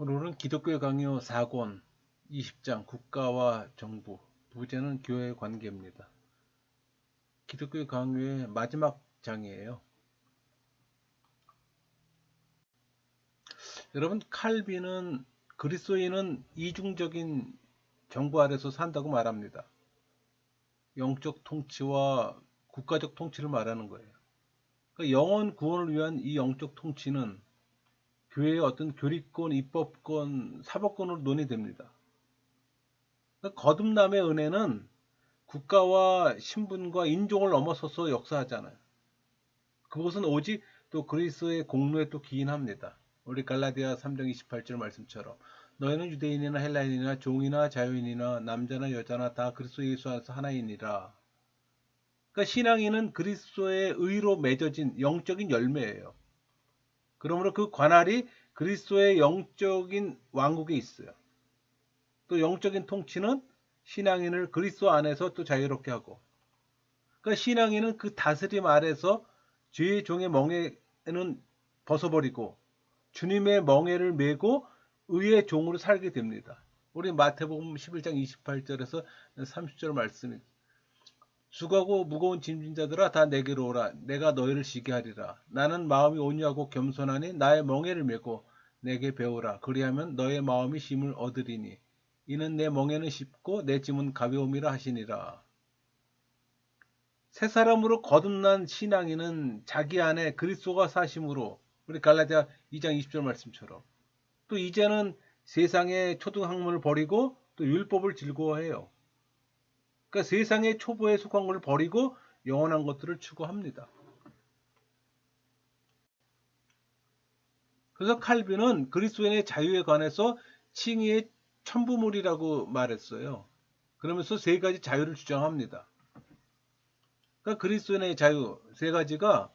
오늘은 기독교 강요 4권 20장 국가와 정부, 부제는 교회의 관계입니다. 기독교 강요의 마지막 장이에요. 여러분, 칼빈은 그리스도인은 이중적인 정부 아래서 산다고 말합니다. 영적 통치와 국가적 통치를 말하는 거예요. 그러니까 영혼 구원을 위한 이 영적 통치는 교회의 어떤 교리권, 입법권, 사법권으로 논의됩니다. 그러니까 거듭남의 은혜는 국가와 신분과 인종을 넘어서서 역사하잖아요. 그것은 오직 또 그리스도의 공로에 또 기인합니다. 우리 갈라디아 3장 28절 말씀처럼 너희는 유대인이나 헬라인이나 종이나 자유인이나 남자나 여자나 다 그리스도 예수 안에서 하나이니라. 그러니까 신앙인은 그리스도의 의로 맺어진 영적인 열매예요. 그러므로 그 관할이 그리스도의 영적인 왕국에 있어요. 또 영적인 통치는 신앙인을 그리스도 안에서 또 자유롭게 하고, 그러니까 신앙인은 그 다스림 아래서 죄의 종의 멍에는 벗어버리고 주님의 멍에를 메고 의의 종으로 살게 됩니다. 우리 마태복음 11장 28절에서 30절 말씀이 수고하고 무거운 짐진 자들아 다 내게로 오라 내가 너희를 쉬게 하리라. 나는 마음이 온유하고 겸손하니 나의 멍에를 메고 내게 배우라. 그리하면 너의 마음이 쉼을 얻으리니 이는 내 멍에는 쉽고 내 짐은 가벼움이라 하시니라. 새 사람으로 거듭난 신앙인은 자기 안에 그리스도가 사심으로 우리 갈라디아 2장 20절 말씀처럼 또 이제는 세상의 초등학문을 버리고 또 율법을 즐거워해요. 그러니까 세상의 초보에 속한 것을 버리고 영원한 것들을 추구합니다. 그래서 칼빈은 그리스도인의 자유에 관해서 칭의의 첨부물이라고 말했어요. 그러면서 세 가지 자유를 주장합니다. 그러니까 그리스도인의 자유 세 가지가,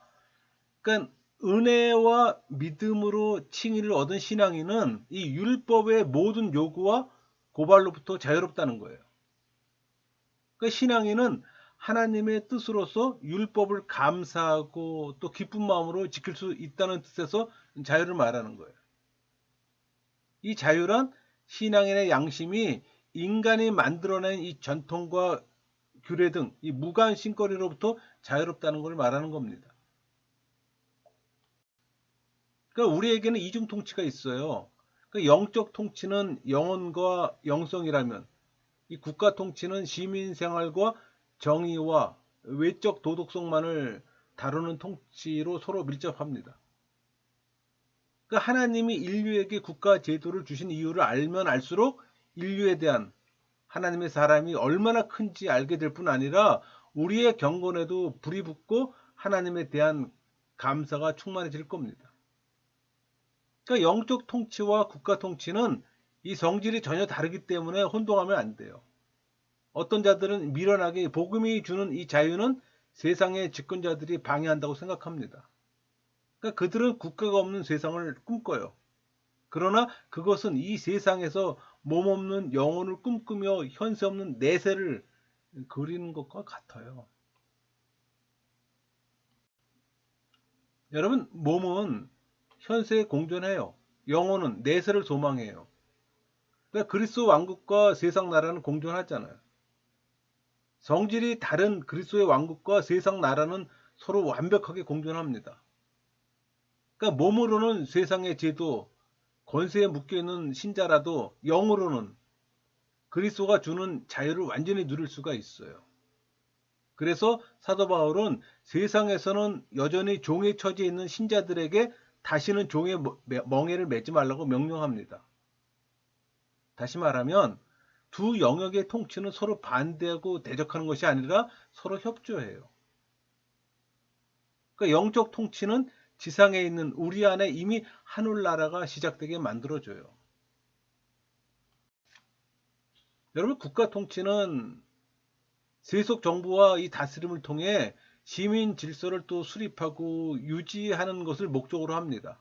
그러니까 은혜와 믿음으로 칭의를 얻은 신앙인은 이 율법의 모든 요구와 고발로부터 자유롭다는 거예요. 그러니까 신앙인은 하나님의 뜻으로서 율법을 감사하고 또 기쁜 마음으로 지킬 수 있다는 뜻에서 자유를 말하는 거예요. 이 자유란 신앙인의 양심이 인간이 만들어낸 이 전통과 규례 등 이 무관심거리로부터 자유롭다는 걸 말하는 겁니다. 그러니까 우리에게는 이중 통치가 있어요. 그 영적 통치는 영혼과 영성이라면 이 국가 통치는 시민 생활과 정의와 외적 도덕성만을 다루는 통치로 서로 밀접합니다. 그러니까 하나님이 인류에게 국가 제도를 주신 이유를 알면 알수록 인류에 대한 하나님의 사람이 얼마나 큰지 알게 될 뿐 아니라 우리의 경건에도 불이 붙고 하나님에 대한 감사가 충만해질 겁니다. 그러니까 영적 통치와 국가 통치는 이 성질이 전혀 다르기 때문에 혼동하면 안 돼요. 어떤 자들은 미련하게 복음이 주는 이 자유는 세상의 집권자들이 방해한다고 생각합니다. 그러니까 그들은 국가가 없는 세상을 꿈꿔요. 그러나 그것은 이 세상에서 몸없는 영혼을 꿈꾸며 현세 없는 내세를 그리는 것과 같아요. 여러분, 몸은 현세에 공존해요. 영혼은 내세를 소망해요. 그러니까 그리스도 왕국과 세상 나라는 공존하잖아요. 성질이 다른 그리스도의 왕국과 세상 나라는 서로 완벽하게 공존합니다. 그러니까 몸으로는 세상의 제도, 권세에 묶여있는 신자라도 영으로는 그리스도가 주는 자유를 완전히 누릴 수가 있어요. 그래서 사도 바울은 세상에서는 여전히 종의 처지에 있는 신자들에게 다시는 종의 멍에를 매지 말라고 명령합니다. 다시 말하면 두 영역의 통치는 서로 반대하고 대적하는 것이 아니라 서로 협조해요. 그러니까 영적 통치는 지상에 있는 우리 안에 이미 하늘나라가 시작되게 만들어줘요. 여러분, 국가 통치는 세속 정부와 이 다스림을 통해 시민 질서를 또 수립하고 유지하는 것을 목적으로 합니다.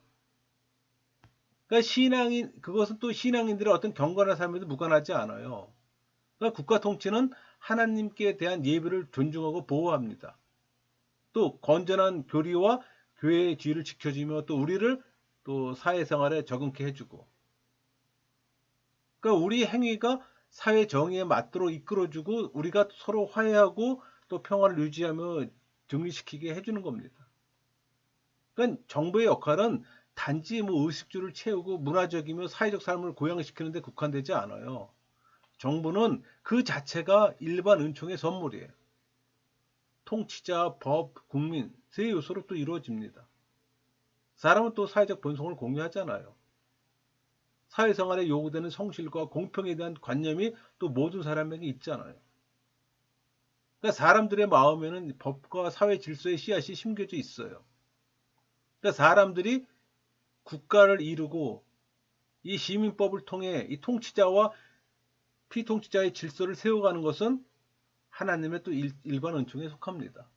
그러니까 그것은 또 신앙인들의 어떤 경건한 삶에도 무관하지 않아요. 그러니까 국가 통치는 하나님께 대한 예배를 존중하고 보호합니다. 또 건전한 교리와 교회의 지위를 지켜주며 또 우리를 또 사회생활에 적응케 해주고, 그러니까 우리 행위가 사회 정의에 맞도록 이끌어주고 우리가 서로 화해하고 또 평화를 유지하며 정리시키게 해주는 겁니다. 그러니까 정부의 역할은 단지 뭐 의식주를 채우고 문화적이며 사회적 삶을 고양시키는 데 국한되지 않아요. 정부는 그 자체가 일반 은총의 선물이에요. 통치자, 법, 국민 세 요소로 또 이루어집니다. 사람은 또 사회적 본성을 공유하잖아요. 사회생활에 요구되는 성실과 공평에 대한 관념이 또 모든 사람에게 있잖아요. 그러니까 사람들의 마음에는 법과 사회 질서의 씨앗이 심겨져 있어요. 그러니까 사람들이 국가를 이루고 이 시민법을 통해 이 통치자와 피통치자의 질서를 세워가는 것은 하나님의 또 일반 은총에 속합니다.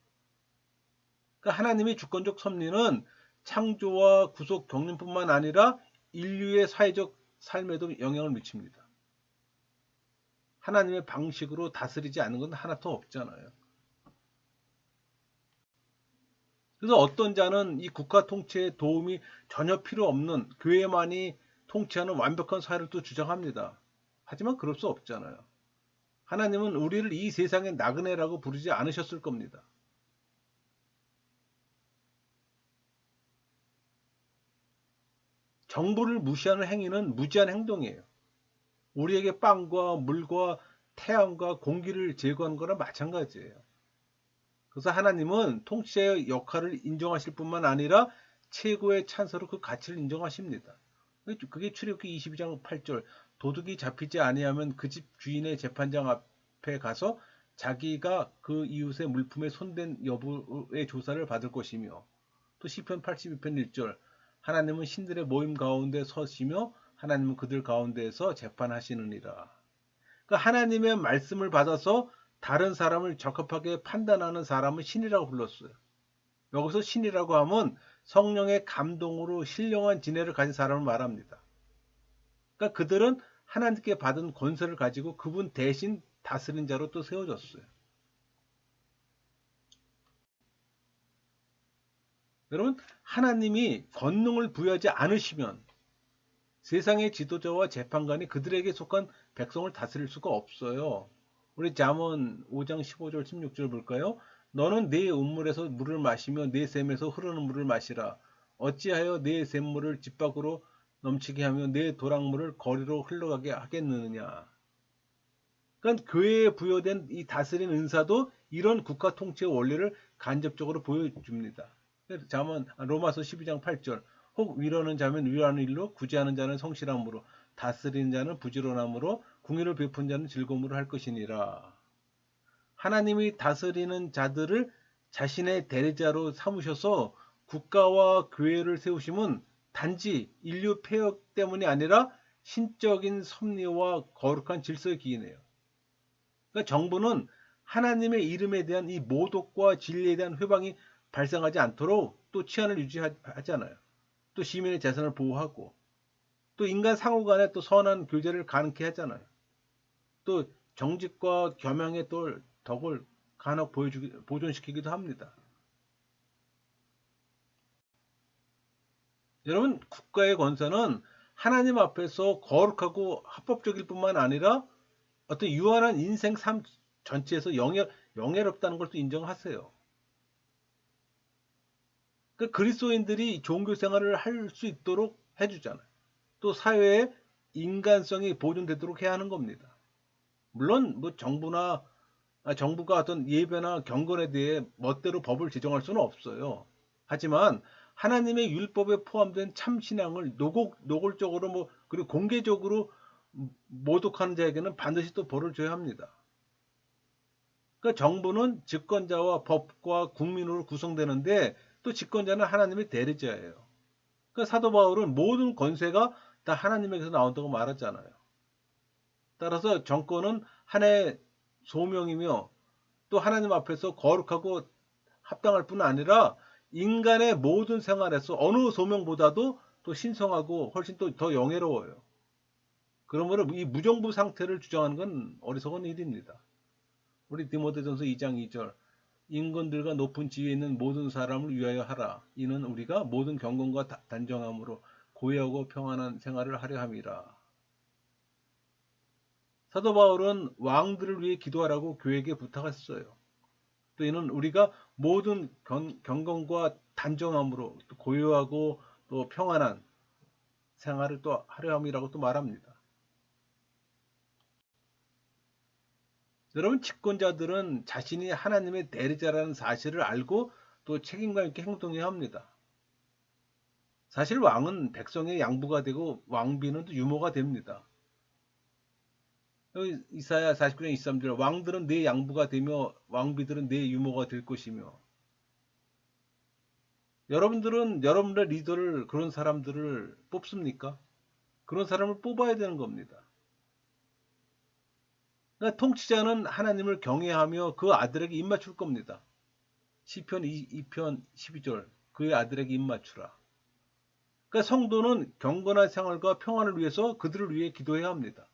그러니까 하나님의 주권적 섭리는 창조와 구속 경륜뿐만 아니라 인류의 사회적 삶에도 영향을 미칩니다. 하나님의 방식으로 다스리지 않는 건 하나 더 없잖아요. 그래서 어떤 자는 이 국가 통치에 도움이 전혀 필요 없는 교회만이 통치하는 완벽한 사회를 또 주장합니다. 하지만 그럴 수 없잖아요. 하나님은 우리를 이 세상의 나그네라고 부르지 않으셨을 겁니다. 정부를 무시하는 행위는 무지한 행동이에요. 우리에게 빵과 물과 태양과 공기를 제공한 거나 마찬가지예요. 그래서 하나님은 통치자의 역할을 인정하실 뿐만 아니라 최고의 찬사로 그 가치를 인정하십니다. 그게 출애굽기 22장 8절 도둑이 잡히지 아니하면 그 집 주인의 재판장 앞에 가서 자기가 그 이웃의 물품에 손댄 여부의 조사를 받을 것이며 또 시편 82편 1절 하나님은 신들의 모임 가운데 서시며 하나님은 그들 가운데에서 재판하시느니라. 그러니까 하나님의 말씀을 받아서 다른 사람을 적합하게 판단하는 사람은 신이라고 불렀어요. 여기서 신이라고 하면 성령의 감동으로 신령한 지혜를 가진 사람을 말합니다. 그러니까 그들은 하나님께 받은 권세를 가지고 그분 대신 다스린 자로 또 세워졌어요. 여러분, 하나님이 권능을 부여하지 않으시면 세상의 지도자와 재판관이 그들에게 속한 백성을 다스릴 수가 없어요. 우리 잠언 5장 15절 16절 볼까요? 너는 네 우물에서 물을 마시며 네 샘에서 흐르는 물을 마시라. 어찌하여 네 샘물을 집 밖으로 넘치게 하며 네 도랑물을 거리로 흘러가게 하겠느냐. 그러니까 교회에 부여된 이 다스린 은사도 이런 국가 통치의 원리를 간접적으로 보여줍니다. 잠언 로마서 12장 8절 혹 위로하는 자면 위로하는 일로 구제하는 자는 성실함으로 다스리는 자는 부지런함으로 궁유를 베푼 자는 즐거움으로 할 것이니라. 하나님이 다스리는 자들을 자신의 대리자로 삼으셔서 국가와 교회를 세우심은 단지 인류 폐역 때문이 아니라 신적인 섭리와 거룩한 질서의 기인해요. 그러니까 정부는 하나님의 이름에 대한 이 모독과 진리에 대한 회방이 발생하지 않도록 또 치안을 유지하잖아요. 또 시민의 재산을 보호하고 또 인간 상호 간에 또 선한 교제를 가능케 하잖아요. 또 정직과 겸양의 또 덕을 간혹 보존시키기도 합니다. 여러분, 국가의 권세는 하나님 앞에서 거룩하고 합법적일 뿐만 아니라 어떤 유한한 인생 삶 전체에서 영예롭다는 걸 또 인정하세요. 그 그리스도인들이 종교 생활을 할 수 있도록 해주잖아요. 또 사회의 인간성이 보존되도록 해야 하는 겁니다. 물론 뭐 정부가 어떤 예배나 경건에 대해 멋대로 법을 제정할 수는 없어요. 하지만 하나님의 율법에 포함된 참 신앙을 노골적으로 그리고 공개적으로 모독하는 자에게는 반드시 또 벌을 줘야 합니다. 그러니까 정부는 집권자와 법과 국민으로 구성되는데 또 집권자는 하나님의 대리자예요. 그러니까 사도 바울은 모든 권세가 다 하나님에게서 나온다고 말했잖아요. 따라서 정권은 하나의 소명이며 또 하나님 앞에서 거룩하고 합당할 뿐 아니라 인간의 모든 생활에서 어느 소명보다도 또 신성하고 훨씬 또 더 영예로워요. 그러므로 이 무정부 상태를 주장하는 건 어리석은 일입니다. 우리 디모데전서 2장 2절 인건들과 높은 지위에 있는 모든 사람을 위하여 하라. 이는 우리가 모든 경건과 단정함으로 고요하고 평안한 생활을 하려 함이라. 사도 바울은 왕들을 위해 기도하라고 교회에게 부탁했어요. 또 이는 우리가 모든 경건과 단정함으로 또 고요하고 또 평안한 생활을 또 하려 함이라고 또 말합니다. 여러분, 집권자들은 자신이 하나님의 대리자라는 사실을 알고 또 책임감 있게 행동해야 합니다. 사실 왕은 백성의 양부가 되고 왕비는 또 유모가 됩니다. 여기 이사야 49장 23절, 왕들은 내 양부가 되며 왕비들은 내 유모가 될 것이며. 여러분들은 여러분의 리더를, 그런 사람들을 뽑습니까? 그런 사람을 뽑아야 되는 겁니다. 그러니까 통치자는 하나님을 경외하며 그 아들에게 입맞출 겁니다. 시편 2편 12절, 그의 아들에게 입맞추라. 그러니까 성도는 경건한 생활과 평안을 위해서 그들을 위해 기도해야 합니다.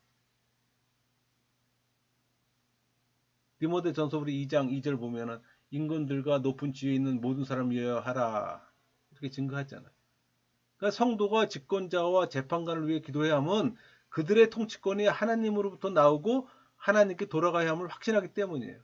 디모데전서 우리 2장 2절 보면은 임금들과 높은 지위에 있는 모든 사람을 위하여 하라, 이렇게 증거하잖아요. 그러니까 성도가 집권자와 재판관을 위해 기도해야 하면 그들의 통치권이 하나님으로부터 나오고 하나님께 돌아가야 함을 확신하기 때문이에요.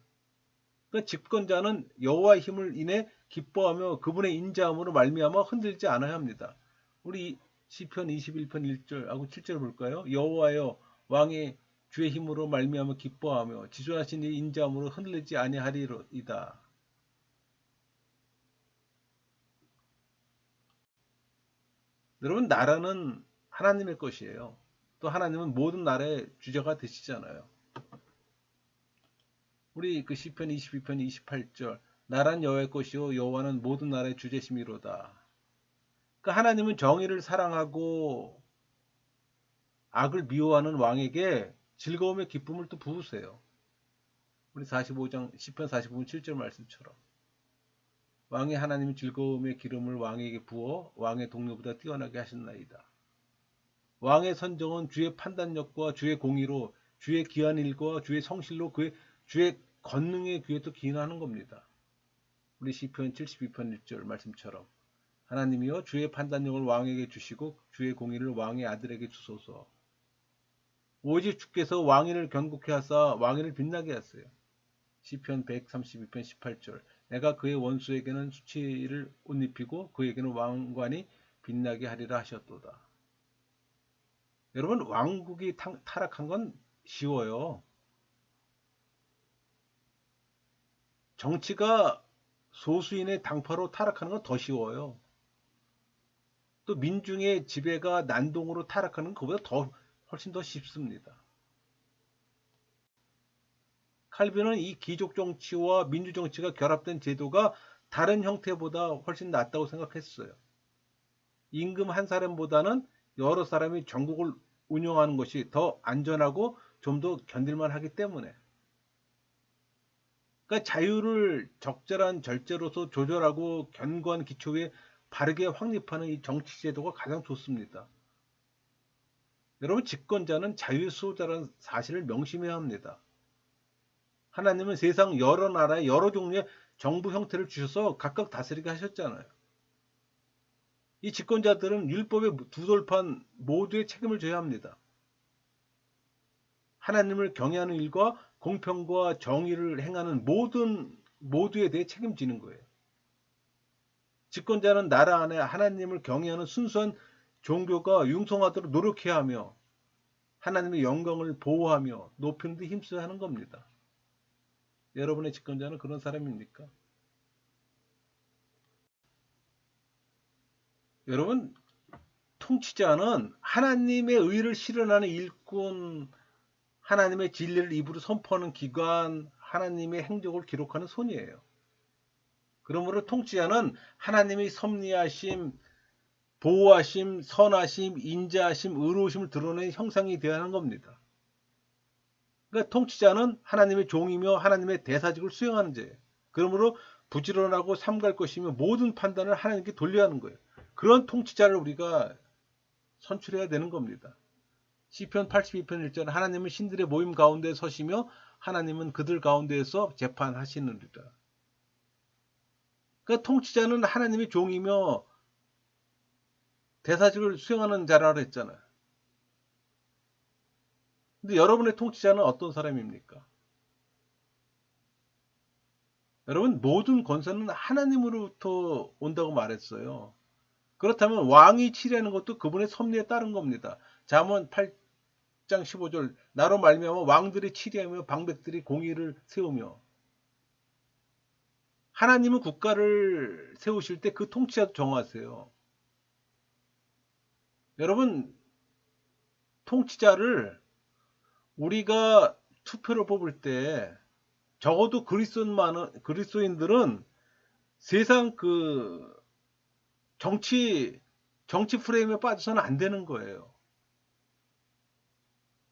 그러니까 집권자는 여호와의 힘을 인해 기뻐하며 그분의 인자함으로 말미암아 흔들지 않아야 합니다. 우리 시편 21편 1절하고 7절 볼까요? 여호와여, 왕의 주의 힘으로 말미암아 기뻐하며 지존하신 이 인자함으로 흔들리지 아니하리이다. 여러분, 나라는 하나님의 것이에요. 또 하나님은 모든 나라의 주제가 되시잖아요. 우리 그 시편 22편 28절, 나란 여호와의 것이요 여호와는 모든 나라의 주제심이로다. 그러니까 하나님은 정의를 사랑하고 악을 미워하는 왕에게 즐거움의 기쁨을 또 부으세요. 우리 45장 시편 45편 7절 말씀처럼 왕의 하나님이 즐거움의 기름을 왕에게 부어 왕의 동료보다 뛰어나게 하셨나이다. 왕의 선정은 주의 판단력과 주의 공의로, 주의 기한 일과 주의 성실로, 주의 권능의 귀에 또 기인하는 겁니다. 우리 시편 72편 1절 말씀처럼 하나님이여 주의 판단력을 왕에게 주시고 주의 공의를 왕의 아들에게 주소서. 오직 주께서 왕인을 견고케 하사 왕인을 빛나게 하세요. 시편 132편 18절, 내가 그의 원수에게는 수치를 옷 입히고 그에게는 왕관이 빛나게 하리라 하셨도다. 여러분, 왕국이 타락한 건 쉬워요. 정치가 소수인의 당파로 타락하는 건 더 쉬워요. 또 민중의 지배가 난동으로 타락하는 것보다 훨씬 더 쉽습니다. 칼빈은 이 귀족 정치와 민주 정치가 결합된 제도가 다른 형태보다 훨씬 낫다고 생각했어요. 임금 한 사람보다는 여러 사람이 전국을 운영하는 것이 더 안전하고 좀 더 견딜만 하기 때문에. 그러니까 자유를 적절한 절제로서 조절하고 견고한 기초에 바르게 확립하는 이 정치 제도가 가장 좋습니다. 여러분, 집권자는 자유의 수호자라는 사실을 명심해야 합니다. 하나님은 세상 여러 나라의 여러 종류의 정부 형태를 주셔서 각각 다스리게 하셨잖아요. 이 집권자들은 율법의 두 돌판 모두의 책임을 져야 합니다. 하나님을 경외하는 일과 공평과 정의를 행하는 모두에 대해 책임지는 거예요. 집권자는 나라 안에 하나님을 경외하는 순수한 종교가 융성하도록 노력해야 하며 하나님의 영광을 보호하며 높이는 데 힘써야 하는 겁니다. 여러분의 집권자는 그런 사람입니까? 여러분, 통치자는 하나님의 의를 실현하는 일꾼, 하나님의 진리를 입으로 선포하는 기관, 하나님의 행적을 기록하는 손이에요. 그러므로 통치자는 하나님의 섭리하심, 보호하심, 선하심, 인자하심, 의로우심을 드러내는 형상이 되어야 하는 겁니다. 그러니까 통치자는 하나님의 종이며 하나님의 대사직을 수행하는 자예요. 그러므로 부지런하고 삼갈 것이며 모든 판단을 하나님께 돌려야 하는 거예요. 그런 통치자를 우리가 선출해야 되는 겁니다. 시편 82편 1절, 하나님은 신들의 모임 가운데 서시며 하나님은 그들 가운데에서 재판하시느니라. 그러니까 통치자는 하나님의 종이며 대사직을 수행하는 자라고 했잖아요. 근데 여러분의 통치자는 어떤 사람입니까? 여러분, 모든 권세는 하나님으로부터 온다고 말했어요. 그렇다면 왕이 치려는 것도 그분의 섭리에 따른 겁니다. 잠언 8장 15절, 나로 말미암아 왕들이 치리하며 방백들이 공의를 세우며. 하나님은 국가를 세우실 때 그 통치자도 정하세요. 여러분, 통치자를 우리가 투표를 뽑을 때 적어도 그리스도인들은 세상 그 정치 프레임에 빠져서는 안 되는 거예요.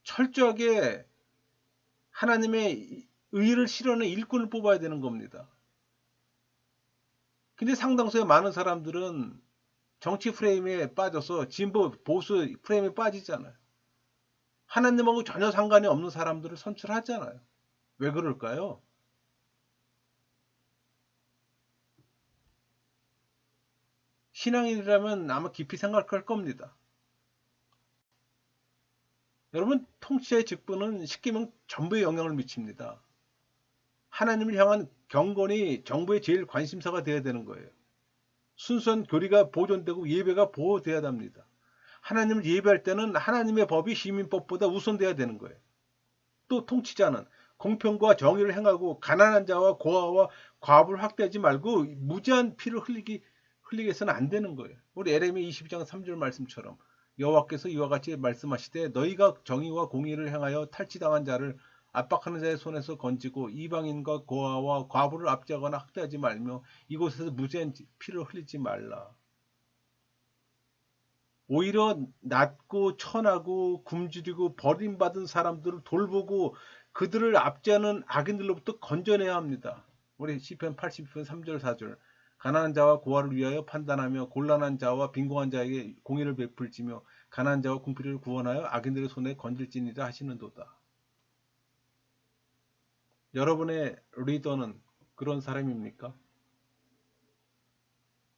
철저하게 하나님의 의를 실현의 일꾼을 뽑아야 되는 겁니다. 근데 상당수의 많은 사람들은 정치 프레임에 빠져서 진보 보수 프레임에 빠지잖아요. 하나님하고 전혀 상관이 없는 사람들을 선출하잖아요. 왜 그럴까요? 신앙인이라면 아마 깊이 생각할 겁니다. 여러분, 통치의 직분은 쉽게 말하면 전부에 영향을 미칩니다. 하나님을 향한 경건이 정부의 제일 관심사가 되어야 되는 거예요. 순수한 교리가 보존되고 예배가 보호되어야 합니다. 하나님을 예배할 때는 하나님의 법이 시민법보다 우선돼야 되는 거예요. 또 통치자는 공평과 정의를 행하고 가난한 자와 고아와 과부를 학대하지 말고 무제한 피를 흘리게 해서는 안 되는 거예요. 우리 에레미야 22장 3절 말씀처럼 여호와께서 이와 같이 말씀하시되 너희가 정의와 공의를 행하여 탈취당한 자를 압박하는 자의 손에서 건지고 이방인과 고아와 과부를 압제하거나 학대하지 말며 이곳에서 무제한 피를 흘리지 말라. 오히려 낮고 천하고 굶주리고 버림받은 사람들을 돌보고 그들을 압제하는 악인들로부터 건져내야 합니다. 우리 시편 82편 3절 4절, 가난한 자와 고아를 위하여 판단하며 곤란한 자와 빈곤한 자에게 공의를 베풀지며 가난한 자와 궁핍을 구원하여 악인들의 손에 건질지니라 하시는도다. 여러분의 리더는 그런 사람입니까?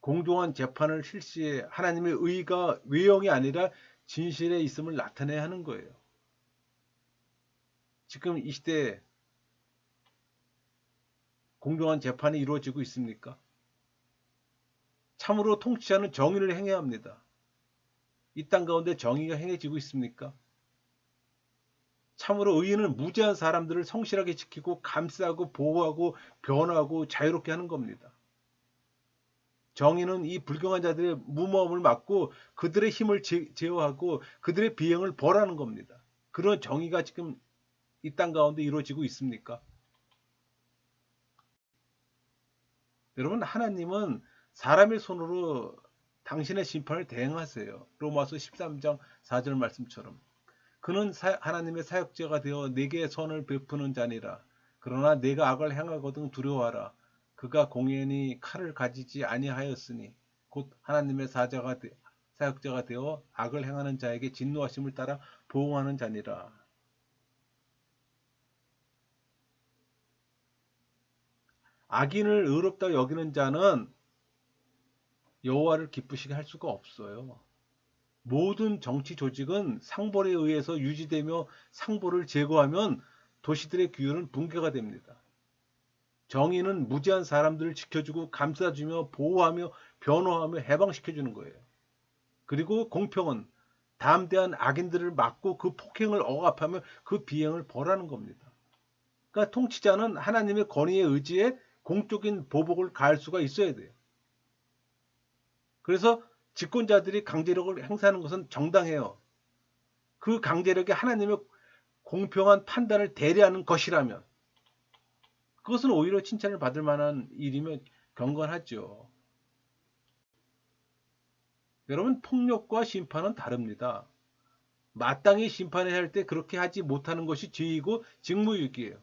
공정한 재판을 실시해 하나님의 의가 외형이 아니라 진실에 있음을 나타내야 하는 거예요. 지금 이 시대에 공정한 재판이 이루어지고 있습니까? 참으로 통치자는 정의를 행해야 합니다. 이 땅 가운데 정의가 행해지고 있습니까? 참으로 의인은 무죄한 사람들을 성실하게 지키고 감싸고 보호하고 변호하고 자유롭게 하는 겁니다. 정의는 이 불경한 자들의 무모함을 막고 그들의 힘을 제어하고 그들의 비행을 벌하는 겁니다. 그런 정의가 지금 이 땅 가운데 이루어지고 있습니까? 여러분, 하나님은 사람의 손으로 당신의 심판을 대행하세요. 로마서 13장 4절 말씀처럼. 그는 하나님의 사역자가 되어 내게 선을 베푸는 자니라. 그러나 내가 악을 행하거든 두려워하라. 그가 공연히 칼을 가지지 아니하였으니 곧 하나님의 사역자가 되어 악을 행하는 자에게 진노하심을 따라 보응하는 자니라. 악인을 의롭다 여기는 자는 여호와를 기쁘시게 할 수가 없어요. 모든 정치 조직은 상벌에 의해서 유지되며 상벌을 제거하면 도시들의 규율은 붕괴가 됩니다. 정의는 무지한 사람들을 지켜주고 감싸주며 보호하며 변호하며 해방시켜주는 거예요. 그리고 공평은 담대한 악인들을 막고 그 폭행을 억압하며 그 비행을 벌하는 겁니다. 그러니까 통치자는 하나님의 권위에 의지해 공적인 보복을 가할 수가 있어야 돼요. 그래서 집권자들이 강제력을 행사하는 것은 정당해요. 그 강제력이 하나님의 공평한 판단을 대리하는 것이라면 그것은 오히려 칭찬을 받을 만한 일이며 경건하죠. 여러분, 폭력과 심판은 다릅니다. 마땅히 심판해야 할 때 그렇게 하지 못하는 것이 죄이고 직무유기예요.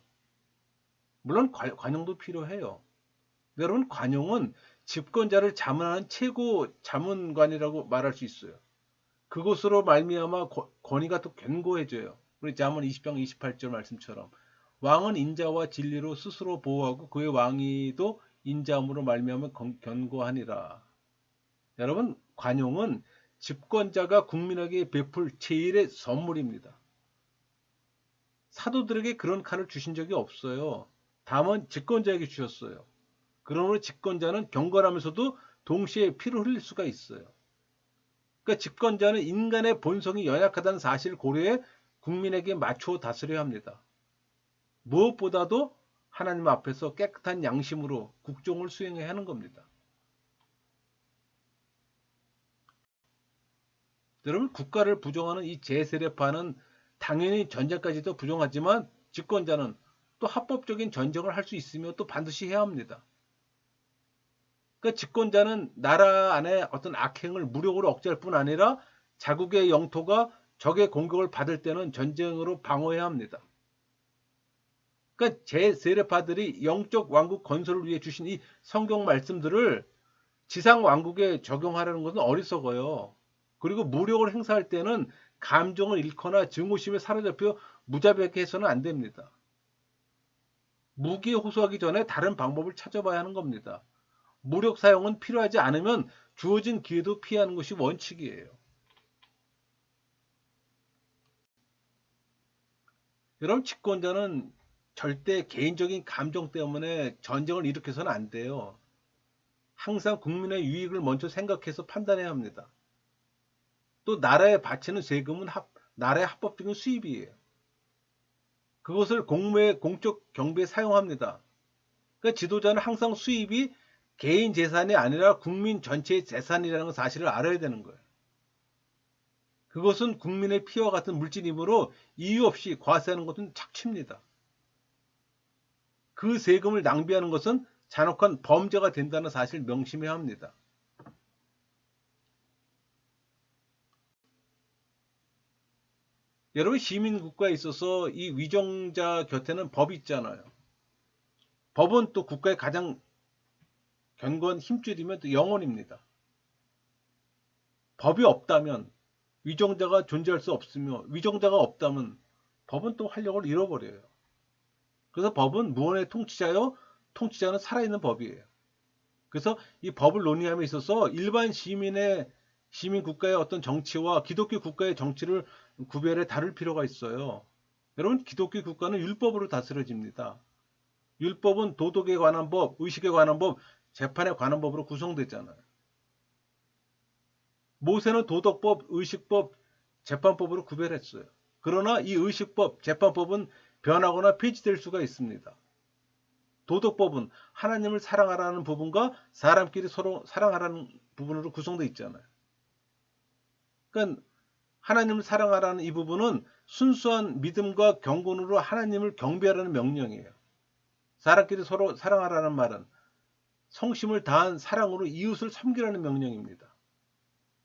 물론 관용도 필요해요. 여러분, 관용은 집권자를 자문하는 최고 자문관이라고 말할 수 있어요. 그것으로 말미암아 권위가 또 견고해져요. 우리 잠언 20장 28절 말씀처럼 왕은 인자와 진리로 스스로 보호하고 그의 왕위도 인자함으로 말미암아 견고하니라. 여러분, 관용은 집권자가 국민에게 베풀 제일의 선물입니다. 사도들에게 그런 칼을 주신 적이 없어요. 다만 집권자에게 주셨어요. 그러므로 집권자는 경건하면서도 동시에 피를 흘릴 수가 있어요. 그러니까 집권자는 인간의 본성이 연약하다는 사실을 고려해 국민에게 맞추어 다스려야 합니다. 무엇보다도 하나님 앞에서 깨끗한 양심으로 국종을 수행해야 하는 겁니다. 여러분, 국가를 부정하는 이 제세례파는 당연히 전쟁까지도 부정하지만 집권자는 또 합법적인 전쟁을 할 수 있으며 또 반드시 해야 합니다. 그러니까 집권자는 나라 안에 어떤 악행을 무력으로 억제할 뿐 아니라 자국의 영토가 적의 공격을 받을 때는 전쟁으로 방어해야 합니다. 그러니까 제세례파들이 영적 왕국 건설을 위해 주신 이 성경 말씀들을 지상 왕국에 적용하려는 것은 어리석어요. 그리고 무력을 행사할 때는 감정을 잃거나 증오심에 사로잡혀 무자비하게 해서는 안 됩니다. 무기에 호소하기 전에 다른 방법을 찾아봐야 하는 겁니다. 무력 사용은 필요하지 않으면 주어진 기회도 피하는 것이 원칙이에요. 여러분, 집권자는 절대 개인적인 감정 때문에 전쟁을 일으켜서는 안 돼요. 항상 국민의 유익을 먼저 생각해서 판단해야 합니다. 또 나라에 바치는 세금은 나라의 합법적인 수입이에요. 그것을 공무의 공적 경비에 사용합니다. 그러니까 지도자는 항상 수입이 개인 재산이 아니라 국민 전체의 재산이라는 사실을 알아야 되는 거예요. 그것은 국민의 피와 같은 물질이므로 이유 없이 과세하는 것은 착취입니다. 그 세금을 낭비하는 것은 잔혹한 범죄가 된다는 사실을 명심해야 합니다. 여러분, 시민국가에 있어서 이 위정자 곁에는 법이 있잖아요. 법은 또 국가의 가장 견고한 힘줄이면 또 영혼입니다. 법이 없다면 위정자가 존재할 수 없으며 위정자가 없다면 법은 또 활력을 잃어버려요. 그래서 법은 무언의 통치자요, 통치자는 살아있는 법이에요. 그래서 이 법을 논의함에 있어서 일반 시민 국가의 어떤 정치와 기독교 국가의 정치를 구별해 다룰 필요가 있어요. 여러분, 기독교 국가는 율법으로 다스려집니다. 율법은 도덕에 관한 법, 의식에 관한 법, 재판에 관한 법으로 구성되잖아요. 모세는 도덕법, 의식법, 재판법으로 구별했어요. 그러나 이 의식법, 재판법은 변하거나 폐지될 수가 있습니다. 도덕법은 하나님을 사랑하라는 부분과 사람끼리 서로 사랑하라는 부분으로 구성되어 있잖아요. 그러니까 하나님을 사랑하라는 이 부분은 순수한 믿음과 경건으로 하나님을 경배하라는 명령이에요. 사람끼리 서로 사랑하라는 말은 성심을 다한 사랑으로 이웃을 섬기라는 명령입니다.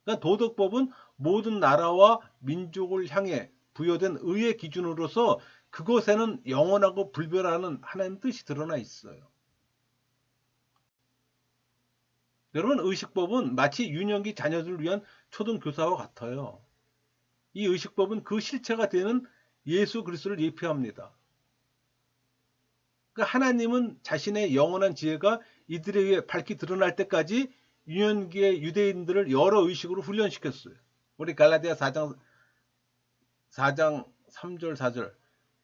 그러니까 도덕법은 모든 나라와 민족을 향해 부여된 의의 기준으로서 그것에는 영원하고 불변하는 하나님의 뜻이 드러나 있어요. 여러분, 의식법은 마치 유년기 자녀들을 위한 초등교사와 같아요. 이 의식법은 그 실체가 되는 예수 그리스도를 예표합니다. 그러니까 하나님은 자신의 영원한 지혜가 이들에 의해 밝히 드러날 때까지 유년기의 유대인들을 여러 의식으로 훈련시켰어요. 우리 갈라디아 4장 3절 4절,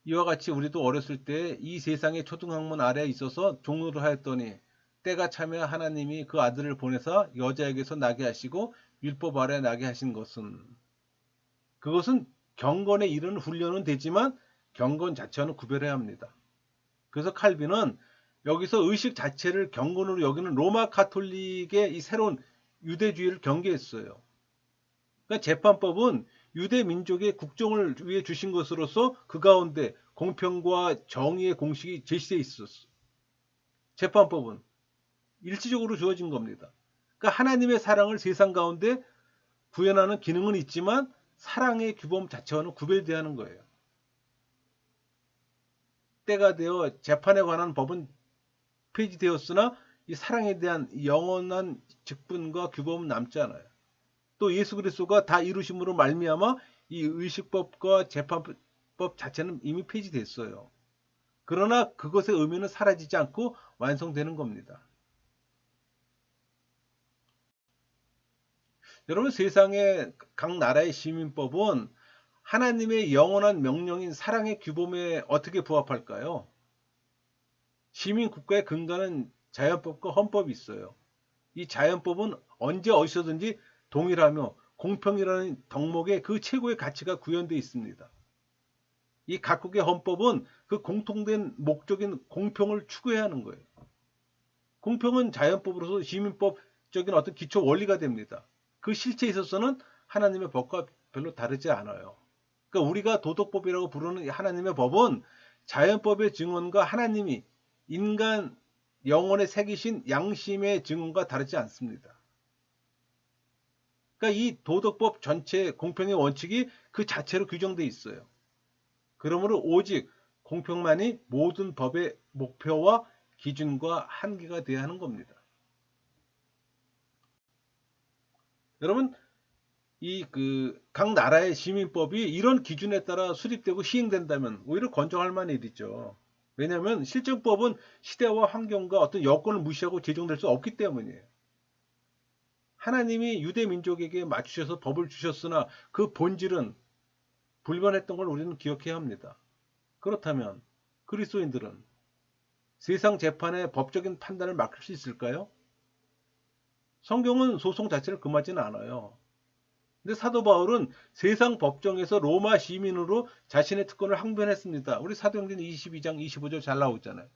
이와 같이 우리도 어렸을 때 이 세상의 초등학문 아래에 있어서 종로를 하였더니 때가 차며 하나님이 그 아들을 보내사 여자에게서 나게 하시고 율법 아래 나게 하신 것은, 그것은 경건에 이르는 훈련은 되지만 경건 자체와는 구별해야 합니다. 그래서 칼빈은 여기서 의식 자체를 경건으로 여기는 로마 카톨릭의 이 새로운 유대주의를 경계했어요. 그러니까 재판법은 유대 민족의 국정을 위해 주신 것으로서 그 가운데 공평과 정의의 공식이 제시되어 있었어. 재판법은 일시적으로 주어진 겁니다. 그러니까 하나님의 사랑을 세상 가운데 구현하는 기능은 있지만 사랑의 규범 자체와는 구별되어야 하는 거예요. 때가 되어 재판에 관한 법은 폐지되었으나 이 사랑에 대한 영원한 직분과 규범은 남잖아요. 또 예수 그리스도가 다 이루심으로 말미암아 이 의식법과 재판법 자체는 이미 폐지됐어요. 그러나 그것의 의미는 사라지지 않고 완성되는 겁니다. 여러분, 세상의 각 나라의 시민법은 하나님의 영원한 명령인 사랑의 규범에 어떻게 부합할까요? 시민 국가의 근간은 자연법과 헌법이 있어요. 이 자연법은 언제 어디서든지 동일하며 공평이라는 덕목에 그 최고의 가치가 구현되어 있습니다. 이 각국의 헌법은 그 공통된 목적인 공평을 추구해야 하는 거예요. 공평은 자연법으로서 시민법적인 어떤 기초 원리가 됩니다. 그 실체에 있어서는 하나님의 법과 별로 다르지 않아요. 그러니까 우리가 도덕법이라고 부르는 하나님의 법은 자연법의 증언과 하나님이 인간 영혼에 새기신 양심의 증언과 다르지 않습니다. 그러니까 이 도덕법 전체 공평의 원칙이 그 자체로 규정되어 있어요. 그러므로 오직 공평만이 모든 법의 목표와 기준과 한계가 되어야 하는 겁니다. 여러분, 이 각 나라의 시민법이 이런 기준에 따라 수립되고 시행된다면 오히려 건정할 만한 일이죠. 왜냐하면 실정법은 시대와 환경과 어떤 여건을 무시하고 제정될 수 없기 때문이에요. 하나님이 유대 민족에게 맞추셔서 법을 주셨으나 그 본질은 불변했던 걸 우리는 기억해야 합니다. 그렇다면 그리스도인들은 세상 재판의 법적인 판단을 맡을 수 있을까요? 성경은 소송 자체를 금하지는 않아요. 근데 사도 바울은 세상 법정에서 로마 시민으로 자신의 특권을 항변했습니다. 우리 사도행전 22장 25절 잘 나오잖아요.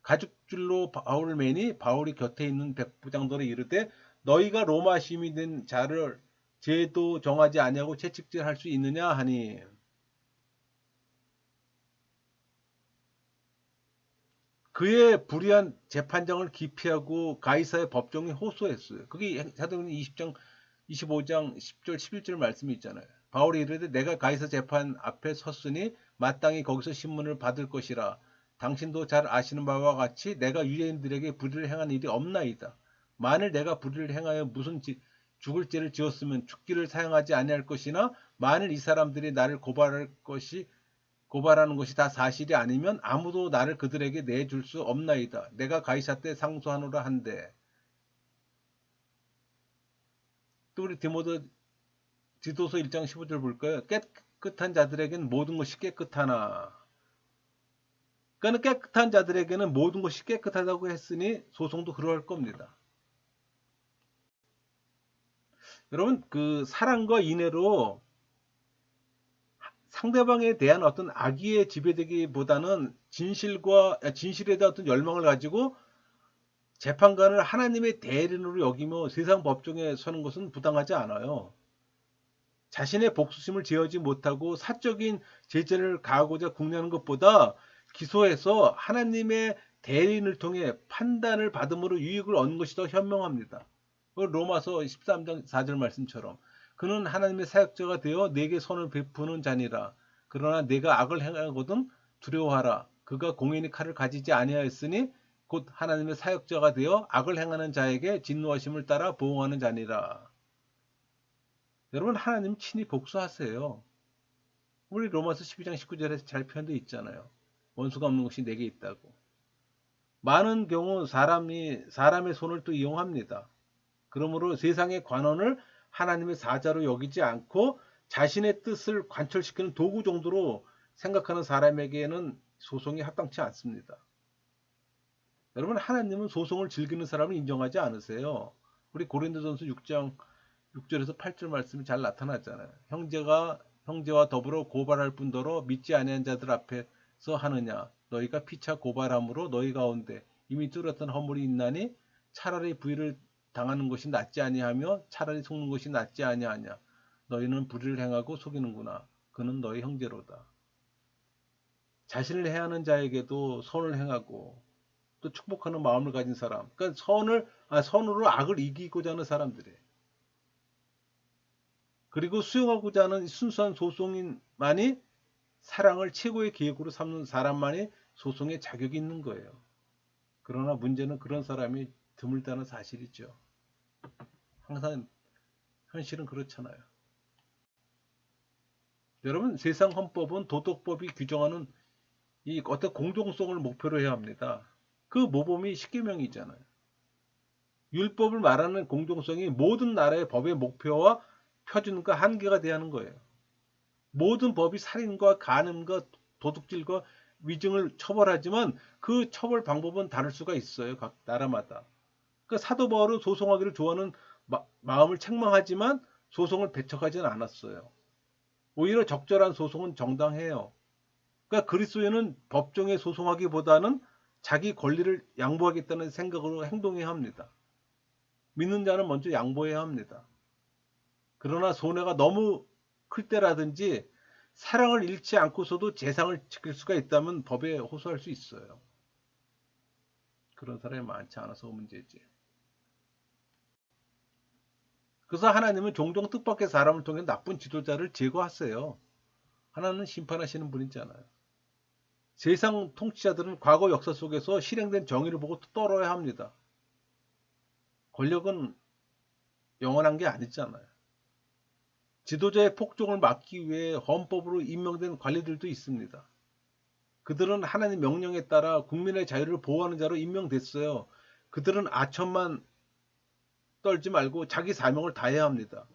가죽줄로 바울을 매니 바울이 곁에 있는 백부장들에 이르되 너희가 로마 시민된 자를 죄도 정하지 아니하고 채찍질할 수 있느냐 하니, 그의 불의한 재판장을 기피하고 가이사의 법정에 호소했어요. 그게 사도행전 20장 25장 10절 11절 말씀이 있잖아요. 바울이 이르되 내가 가이사 재판 앞에 섰으니 마땅히 거기서 신문을 받을 것이라. 당신도 잘 아시는 바와 같이 내가 유대인들에게 불의를 행한 일이 없나이다. 만일 내가 불의를 행하여 무슨 죽을 죄를 지었으면 죽기를 사용하지 아니할 것이나, 만일 이 사람들이 나를 고발하는 것이 다 사실이 아니면 아무도 나를 그들에게 내줄 수 없나이다. 내가 가이사 때 상소하노라 한데. 또 우리 디도서 1장 15절 볼까요? 깨끗한 자들에게는 모든 것이 깨끗하나. 그러니까 깨끗한 자들에게는 모든 것이 깨끗하다고 했으니 소송도 그러할 겁니다. 여러분, 사랑과 인애로 상대방에 대한 어떤 악의에 지배되기보다는 진실에 대한 어떤 열망을 가지고 재판관을 하나님의 대리인으로 여기며 세상 법정에 서는 것은 부당하지 않아요. 자신의 복수심을 제어하지 못하고 사적인 제재를 가하고자 궁리하는 것보다 기소해서 하나님의 대리인을 통해 판단을 받음으로 유익을 얻는 것이 더 현명합니다. 로마서 13장 4절 말씀처럼 그는 하나님의 사역자가 되어 내게 손을 베푸는 자니라. 그러나 내가 악을 행하거든 두려워하라. 그가 공인의 칼을 가지지 아니하였으니 곧 하나님의 사역자가 되어 악을 행하는 자에게 진노하심을 따라 보응하는 자니라. 여러분, 하나님 친히 복수하세요. 우리 로마서 12장 19절에 잘 표현되어 있잖아요. 원수가 없는 것이 내게 있다고. 많은 경우 사람의 손을 또 이용합니다. 그러므로 세상의 관원을 하나님의 사자로 여기지 않고 자신의 뜻을 관철시키는 도구 정도로 생각하는 사람에게는 소송이 합당치 않습니다. 여러분, 하나님은 소송을 즐기는 사람을 인정하지 않으세요. 우리 고린도전서 6장 6절에서 8절 말씀이 잘 나타났잖아요. 형제와 더불어 고발할 뿐더러 믿지 아니한 자들 앞에서 하느냐. 너희가 피차 고발함으로 너희 가운데 이미 뚜렷한 허물이 있나니 차라리 부의를 당하는 것이 낫지 아니하며 차라리 속는 것이 낫지 아니하냐. 너희는 불의를 행하고 속이는구나. 그는 너희 형제로다. 자신을 해하는 자에게도 선을 행하고 또 축복하는 마음을 가진 사람. 그러니까 선으로 악을 이기고자 하는 사람들이에요. 그리고 수용하고자 하는 순수한 소송인만이 사랑을 최고의 계획으로 삼는 사람만이 소송에 자격이 있는 거예요. 그러나 문제는 그런 사람이 드물다는 사실이죠. 항상 현실은 그렇잖아요. 여러분, 세상 헌법은 도덕법이 규정하는 이 어떤 공정성을 목표로 해야 합니다. 그 모범이 십계명이잖아요. 율법을 말하는 공정성이 모든 나라의 법의 목표와 표준과 한계가 돼야 하는 거예요. 모든 법이 살인과 간음과 도둑질과 위증을 처벌하지만 그 처벌 방법은 다를 수가 있어요. 각 나라마다. 그러니까 사도 바울은 소송하기를 좋아하는 마음을 책망하지만 소송을 배척하지는 않았어요. 오히려 적절한 소송은 정당해요. 그러니까 그리스도인은 법정에 소송하기보다는 자기 권리를 양보하겠다는 생각으로 행동해야 합니다. 믿는 자는 먼저 양보해야 합니다. 그러나 손해가 너무 클 때라든지 사랑을 잃지 않고서도 재상을 지킬 수가 있다면 법에 호소할 수 있어요. 그런 사람이 많지 않아서 문제지. 그래서 하나님은 종종 뜻밖의 사람을 통해 나쁜 지도자를 제거하세요. 하나님은 심판하시는 분이잖아요. 세상 통치자들은 과거 역사 속에서 실행된 정의를 보고 떨어야 합니다. 권력은 영원한 게 아니잖아요. 지도자의 폭종을 막기 위해 헌법으로 임명된 관리들도 있습니다. 그들은 하나님 명령에 따라 국민의 자유를 보호하는 자로 임명됐어요. 그들은 아첨만 떨지 말고 자기 사명을 다해야 합니다.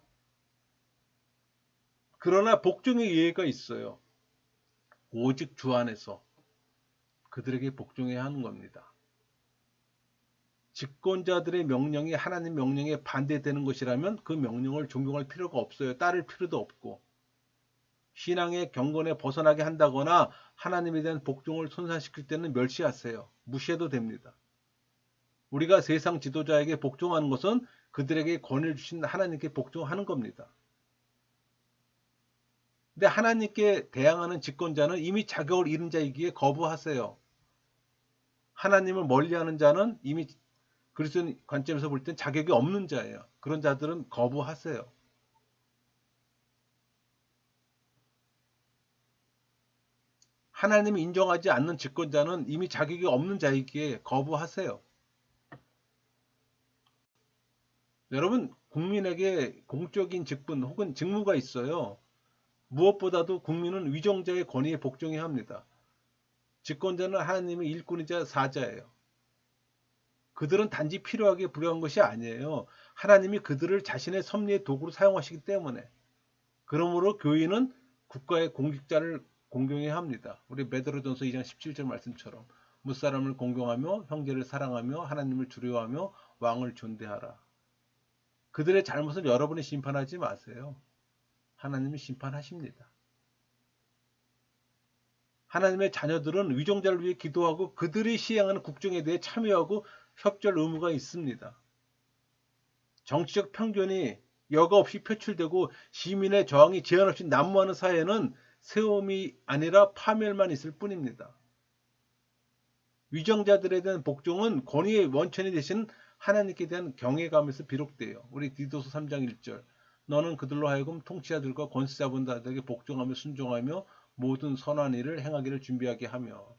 그러나 복종의 예외가 있어요. 오직 주 안에서 그들에게 복종해야 하는 겁니다. 집권자들의 명령이 하나님 명령에 반대되는 것이라면 그 명령을 존경할 필요가 없어요. 따를 필요도 없고. 신앙의 경건에 벗어나게 한다거나 하나님에 대한 복종을 손상시킬 때는 멸시하세요. 무시해도 됩니다. 우리가 세상 지도자에게 복종하는 것은 그들에게 권위를 주신 하나님께 복종하는 겁니다. 근데 하나님께 대항하는 집권자는 이미 자격을 잃은 자이기에 거부하세요. 하나님을 멀리하는 자는 이미 그리스도 관점에서 볼 땐 자격이 없는 자예요. 그런 자들은 거부하세요. 하나님이 인정하지 않는 집권자는 이미 자격이 없는 자이기에 거부하세요. 여러분, 국민에게 공적인 직분 혹은 직무가 있어요. 무엇보다도 국민은 위정자의 권위에 복종해야 합니다. 집권자는 하나님의 일꾼이자 사자예요. 그들은 단지 필요하게 부려한 것이 아니에요. 하나님이 그들을 자신의 섭리의 도구로 사용하시기 때문에. 그러므로 교인은 국가의 공직자를 공경해야 합니다. 우리 베드로전서 2장 17절 말씀처럼 무사람을 공경하며 형제를 사랑하며 하나님을 두려워하며 왕을 존대하라. 그들의 잘못을 여러분이 심판하지 마세요. 하나님이 심판하십니다. 하나님의 자녀들은 위정자를 위해 기도하고 그들이 시행하는 국정에 대해 참여하고 협조할 의무가 있습니다. 정치적 편견이 여과 없이 표출되고 시민의 저항이 제한 없이 난무하는 사회는 세움이 아니라 파멸만 있을 뿐입니다. 위정자들에 대한 복종은 권위의 원천이 되신 하나님께 대한 경외감에서 비롯돼요. 우리 디도서 3장 1절 너는 그들로 하여금 통치자들과 권세자분들에게 복종하며 순종하며 모든 선한 일을 행하기를 준비하게 하며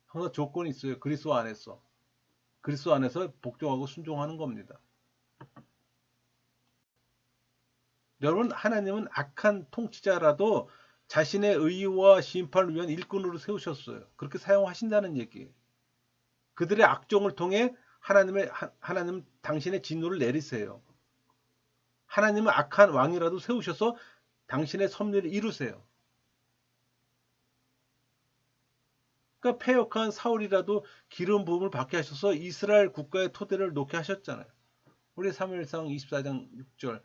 항상 조건이 있어요. 그리스도 안에서. 그리스도 안에서 복종하고 순종하는 겁니다. 여러분, 하나님은 악한 통치자라도 자신의 의와 심판을 위한 일꾼으로 세우셨어요. 그렇게 사용하신다는 얘기예요. 그들의 악종을 통해 하나님 당신의 진노를 내리세요. 하나님은 악한 왕이라도 세우셔서 당신의 섭리를 이루세요. 그러니까 패역한 사울이라도 기름 부음을 받게 하셔서 이스라엘 국가의 토대를 놓게 하셨잖아요. 우리 사무엘상 24장 6절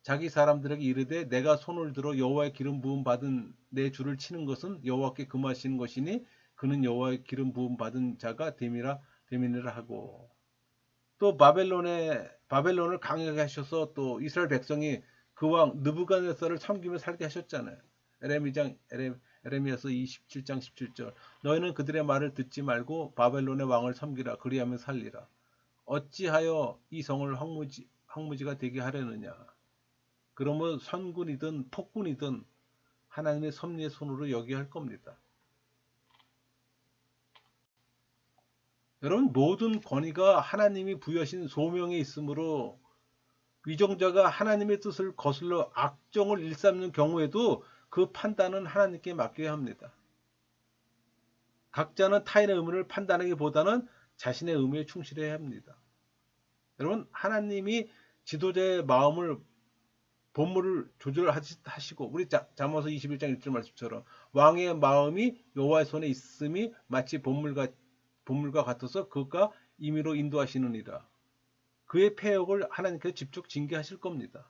자기 사람들에게 이르되 내가 손을 들어 여호와의 기름 부음 받은 내 주를 치는 것은 여호와께 금하시는 것이니 그는 여호와의 기름 부음 받은 자가 됨이니라 하고 또 바벨론을 강하게 하셔서 또 이스라엘 백성이 그 왕 느부갓네살을 섬기며 살게 하셨잖아요. 에레미야서 27장 17절 너희는 그들의 말을 듣지 말고 바벨론의 왕을 섬기라 그리하면 살리라. 어찌하여 이 성을 황무지가 되게 하려느냐. 그러면 선군이든 폭군이든 하나님의 섭리의 손으로 여기야 할 겁니다. 여러분 모든 권위가 하나님이 부여하신 소명에 있으므로 위정자가 하나님의 뜻을 거슬러 악정을 일삼는 경우에도 그 판단은 하나님께 맡겨야 합니다. 각자는 타인의 의무를 판단하기보다는 자신의 의무에 충실해야 합니다. 여러분 하나님이 지도자의 마음을 본물을 조절하시고 우리 잠언서 21장 1절 말씀처럼 왕의 마음이 여호와의 손에 있음이 마치 본물과 같아서 그가 임의로 인도하시느니라. 그의 패역을 하나님께서 직접 징계하실 겁니다.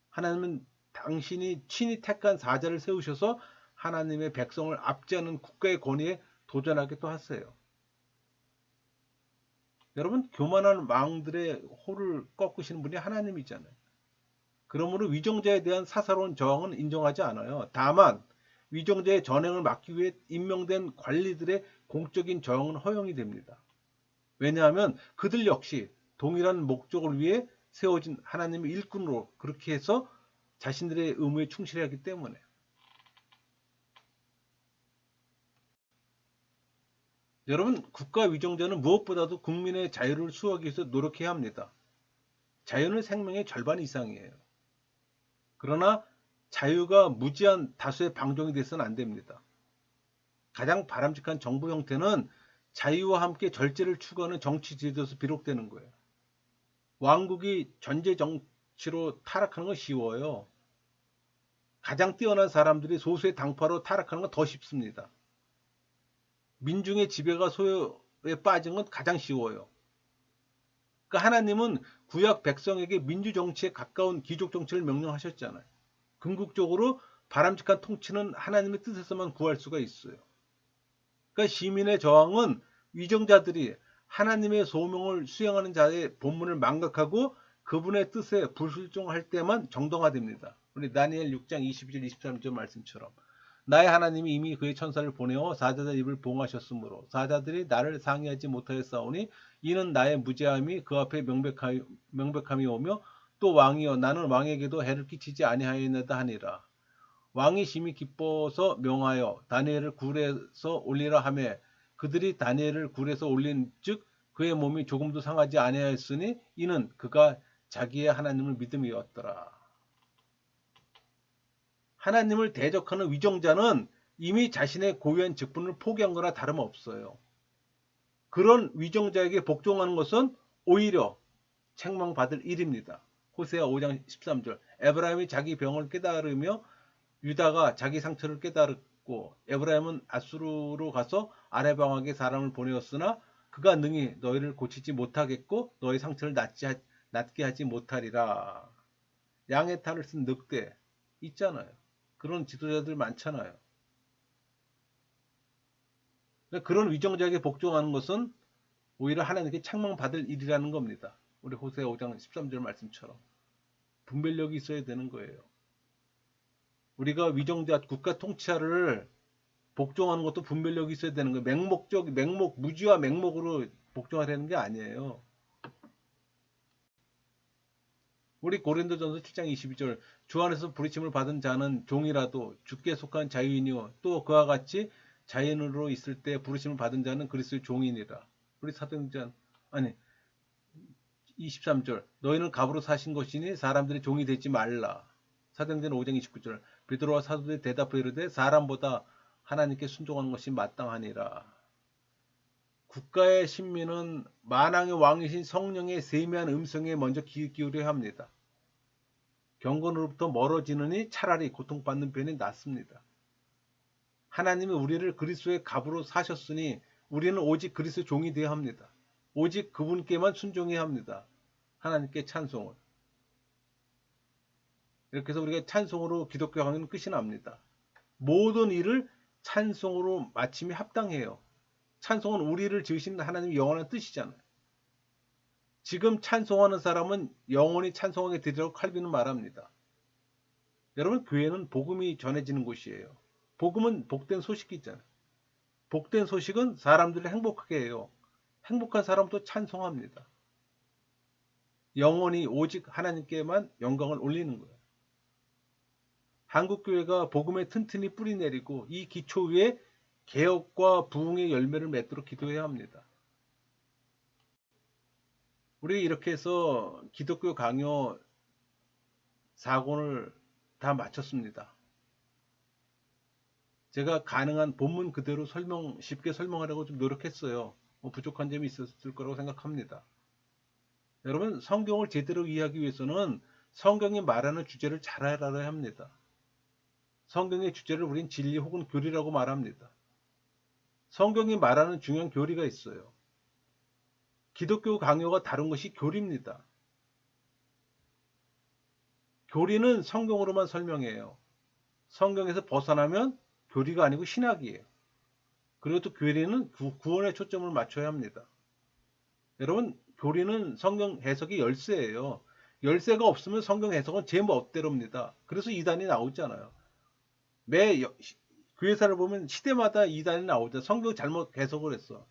하나님은 당신이 친히 택한 사자를 세우셔서 하나님의 백성을 압제하는 국가의 권위에 도전하게 또 하세요. 여러분, 교만한 왕들의 호를 꺾으시는 분이 하나님이잖아요. 그러므로 위정자에 대한 사사로운 저항은 인정하지 않아요. 다만 위정자의 전행을 막기 위해 임명된 관리들의 공적인 저항은 허용이 됩니다. 왜냐하면 그들 역시 동일한 목적을 위해 세워진 하나님의 일꾼으로 그렇게 해서 자신들의 의무에 충실해야 하기 때문에. 여러분, 국가 위정자는 무엇보다도 국민의 자유를 수호하기 위해서 노력해야 합니다. 자유는 생명의 절반 이상이에요. 그러나 자유가 무지한 다수의 방종이 돼서는 안 됩니다. 가장 바람직한 정부 형태는 자유와 함께 절제를 추구하는 정치 제도에서 비롯되는 거예요. 왕국이 전제 정치로 타락하는 건 쉬워요. 가장 뛰어난 사람들이 소수의 당파로 타락하는 건 더 쉽습니다. 민중의 지배가 소요에 빠진 건 가장 쉬워요. 그러니까 하나님은 구약 백성에게 민주정치에 가까운 귀족정치를 명령하셨잖아요. 궁극적으로 바람직한 통치는 하나님의 뜻에서만 구할 수가 있어요. 그러니까 시민의 저항은 위정자들이 하나님의 소명을 수행하는 자의 본문을 망각하고 그분의 뜻에 불순종할 때만 정당화됩니다. 우리 다니엘 6장 22절 23절 말씀처럼 나의 하나님이 이미 그의 천사를 보내어 사자들 입을 봉하셨으므로 사자들이 나를 상의하지 못하였사오니 이는 나의 무죄함이 그 앞에 명백함이 오며 또 왕이여 나는 왕에게도 해를 끼치지 아니하였나이다 하니라. 왕이 심히 기뻐서 명하여 다니엘을 굴에서 올리라 하매 그들이 다니엘을 굴에서 올린즉 그의 몸이 조금도 상하지 아니하였으니 이는 그가 자기의 하나님을 믿음이었더라. 하나님을 대적하는 위정자는 이미 자신의 고유한 직분을 포기한 거나 다름없어요. 그런 위정자에게 복종하는 것은 오히려 책망받을 일입니다. 호세아 5장 13절 에브라임이 자기 병을 깨달으며 유다가 자기 상처를 깨달았고 에브라임은 아수르로 가서 아레방에게 사람을 보내었으나 그가 능히 너희를 고치지 못하겠고 너희 상처를 낫게 하지 못하리라. 양의 탈을 쓴 늑대 있잖아요. 그런 지도자들 많잖아요. 그런 위정자에게 복종하는 것은 오히려 하나님께 책망받을 일이라는 겁니다. 우리 호세아 5장 13절 말씀처럼 분별력이 있어야 되는 거예요. 우리가 위정자 국가 통치자를 복종하는 것도 분별력이 있어야 되는 거예요. 무지와 맹목으로 복종하려는 게 아니에요. 우리 고린도전서 7장 22절 주 안에서 부르심을 받은 자는 종이라도 주께 속한 자유인이요 또 그와 같이 자연으로 있을 때 부르심을 받은 자는 그리스도의 종이니라. 우리 사도행전 23절 너희는 갑으로 사신 것이니 사람들이 종이 되지 말라. 사도행전 5장 29절 베드로와 사도들이 대답하여 이르되 사람보다 하나님께 순종하는 것이 마땅하니라. 국가의 신민은 만왕의 왕이신 성령의 세미한 음성에 먼저 귀 기울여야 합니다. 경건으로부터 멀어지느니 차라리 고통받는 편이 낫습니다. 하나님이 우리를 그리스도의 갑으로 사셨으니 우리는 오직 그리스도의 종이 되어야 합니다. 오직 그분께만 순종해야 합니다. 하나님께 찬송을. 이렇게 해서 우리가 찬송으로 기독교 강의는 끝이 납니다. 모든 일을 찬송으로 마침이 합당해요. 찬송은 우리를 지으신 하나님의 영원한 뜻이잖아요. 지금 찬송하는 사람은 영원히 찬송하게 되리라고 칼빈은 말합니다. 여러분, 교회는 복음이 전해지는 곳이에요. 복음은 복된 소식이잖아요. 복된 소식은 사람들을 행복하게 해요. 행복한 사람도 찬송합니다. 영원히 오직 하나님께만 영광을 올리는 거예요. 한국교회가 복음에 튼튼히 뿌리 내리고 이 기초 위에 개혁과 부흥의 열매를 맺도록 기도해야 합니다. 우리 이렇게 해서 기독교 강요 4권을 다 마쳤습니다. 제가 가능한 본문 그대로 쉽게 설명하려고 좀 노력했어요. 부족한 점이 있었을 거라고 생각합니다. 여러분, 성경을 제대로 이해하기 위해서는 성경이 말하는 주제를 잘 알아야 합니다. 성경의 주제를 우린 진리 혹은 교리라고 말합니다. 성경이 말하는 중요한 교리가 있어요. 기독교 강요가 다른 것이 교리입니다. 교리는 성경으로만 설명해요. 성경에서 벗어나면 교리가 아니고 신학이에요. 그리고 또 교리는 구원에 초점을 맞춰야 합니다. 여러분, 교리는 성경 해석이 열쇠예요. 열쇠가 없으면 성경 해석은 제 멋대로입니다. 그래서 이단이 나오잖아요. 교회사를 보면 시대마다 이단이 나오죠. 성경 잘못 해석을 했어.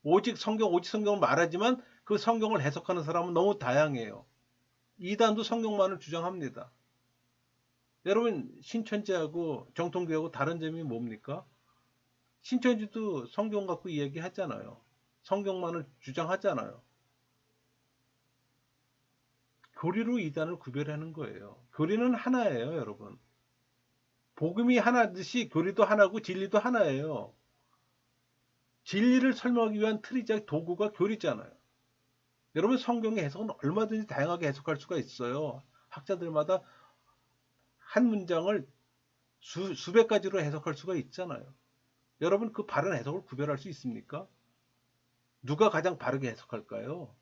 오직 성경을 말하지만 그 성경을 해석하는 사람은 너무 다양해요. 이단도 성경만을 주장합니다. 여러분, 신천지하고 정통교하고 다른 점이 뭡니까? 신천지도 성경 갖고 이야기하잖아요. 성경만을 주장하잖아요. 교리로 이단을 구별하는 거예요. 교리는 하나예요, 여러분. 복음이 하나듯이 교리도 하나고 진리도 하나예요. 진리를 설명하기 위한 틀이자 도구가 교리잖아요. 여러분, 성경의 해석은 얼마든지 다양하게 해석할 수가 있어요. 학자들마다 한 문장을 수백 가지로 해석할 수가 있잖아요. 여러분, 그 바른 해석을 구별할 수 있습니까? 누가 가장 바르게 해석할까요?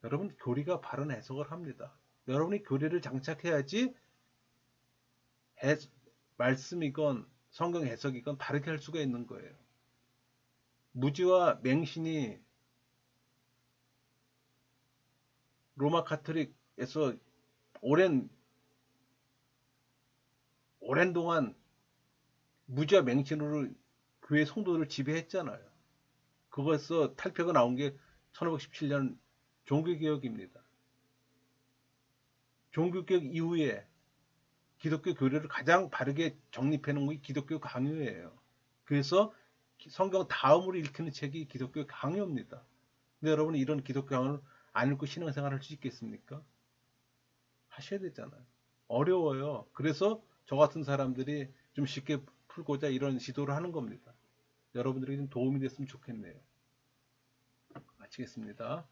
여러분, 교리가 바른 해석을 합니다. 여러분이 교리를 장착해야지 말씀이건 성경 해석이건 바르게 할 수가 있는 거예요. 무지와 맹신이 로마 카톨릭에서 오랜 동안 무지와 맹신으로 교회 성도들을 지배했잖아요. 그것에서 탈피가 나온 게 1517년 종교개혁입니다. 종교개혁 이후에 기독교 교리를 가장 바르게 정립해 놓은 게 기독교 강요예요. 그래서 성경 다음으로 읽히는 책이 기독교 강요입니다. 근데 여러분, 이런 기독교 강요를 안 읽고 신앙생활 할 수 있겠습니까? 하셔야 되잖아요. 어려워요. 그래서 저 같은 사람들이 좀 쉽게 풀고자 이런 시도를 하는 겁니다. 여러분들에게 좀 도움이 됐으면 좋겠네요. 마치겠습니다.